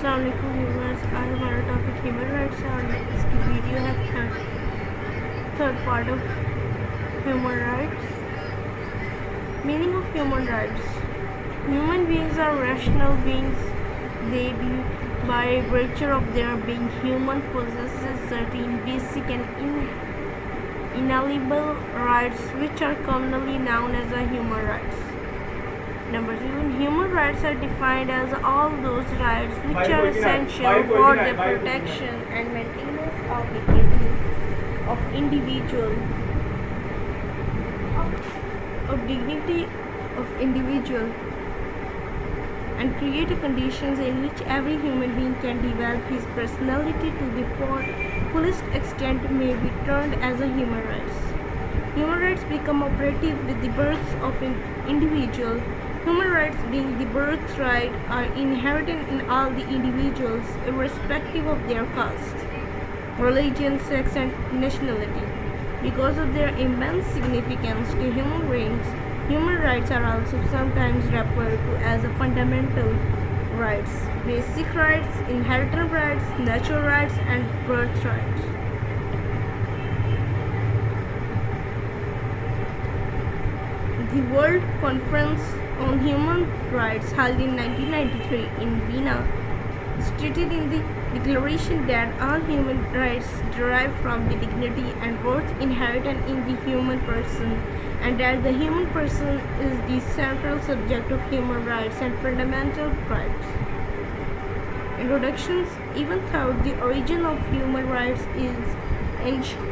अस्सलाम वालेकुम व्यूअर्स। आज हमारा टॉपिक ह्यूमन राइट्स है और इसकी वीडियो है third part of human rights. Meaning of human rights: human beings are rational beings. They do, by virtue of their being human, possesses certain basic and inalienable rights which are commonly known as the human rights. Number 7. Human rights are defined as all those rights which are essential for the protection and maintenance of dignity of individual and create conditions in which every human being can develop his personality to the fullest extent may be termed as a human rights. Human rights become operative with the birth of an individual. Human rights, being the birthright, are inherent in all the individuals, irrespective of their caste, religion, sex, and nationality. Because of their immense significance to human beings, human rights are also sometimes referred to as fundamental rights, basic rights, inherent rights, natural rights, and birth rights. The World Conference on Human Rights, held in 1993 in Vienna, stated in the Declaration that all human rights derive from the dignity and worth inherent in the human person, and that the human person is the central subject of human rights and fundamental rights. Introductions: even though the origin of human rights is ancient,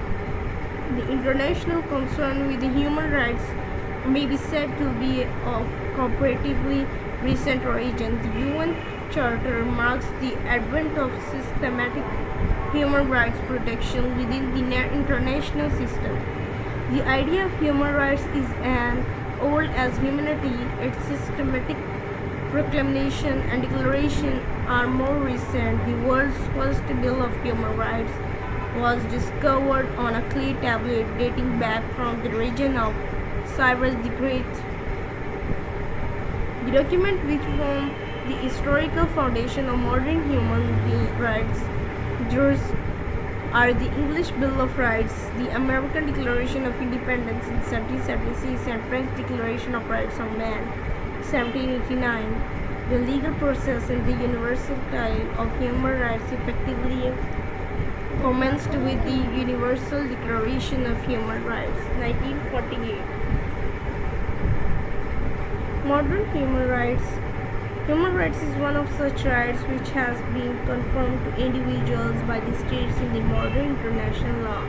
the international concern with the human rights may be said to be of comparatively recent origin. The UN Charter marks the advent of systematic human rights protection within the international system. The idea of human rights is as old as humanity. Its systematic proclamation and declaration are more recent. The world's first Bill of Human Rights was discovered on a clay tablet dating back from the region of Cyrus the Great. The document which forms the historical foundation of modern human rights are the English Bill of Rights, the American Declaration of Independence in 1776, and French Declaration of Rights of Man 1789. The legal process in the universal tie of human rights effectively commenced with the Universal Declaration of Human Rights 1948. Modern human rights. Human rights is one of such rights which has been confirmed to individuals by the states in the modern international law.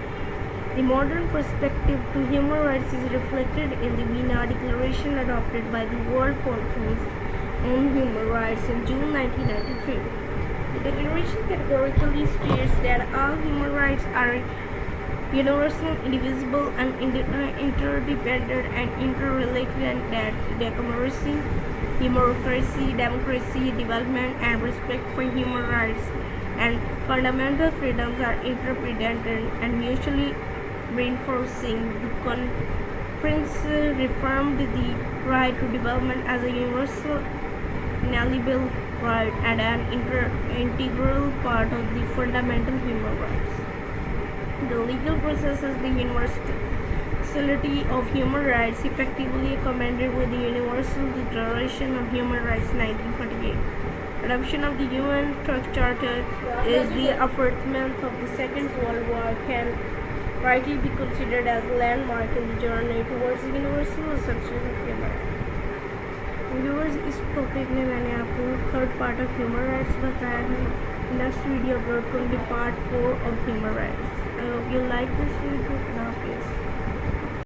The modern perspective to human rights is reflected in the Vienna Declaration adopted by the World Conference on Human Rights in June 1993. The declaration categorically states that all human rights are universal, indivisible, and interdependent and interrelated, and that democracy, development, and respect for human rights and fundamental freedoms are interdependent and mutually reinforcing. The conference reaffirmed the right to development as a universal, inalienable right and an integral part of the fundamental human rights. The legal processes the universality of human rights effectively commended with the Universal Declaration of Human Rights 1948. Adoption of the UN Charter is the affirmation of the Second World War can rightly be considered as a landmark in the journey towards the universal acceptance of human rights. Viewers, इस topic में मैंने आपको third part of human rights बताया है. Next video upload करूँगी part 4 of human rights. I hope you like this video.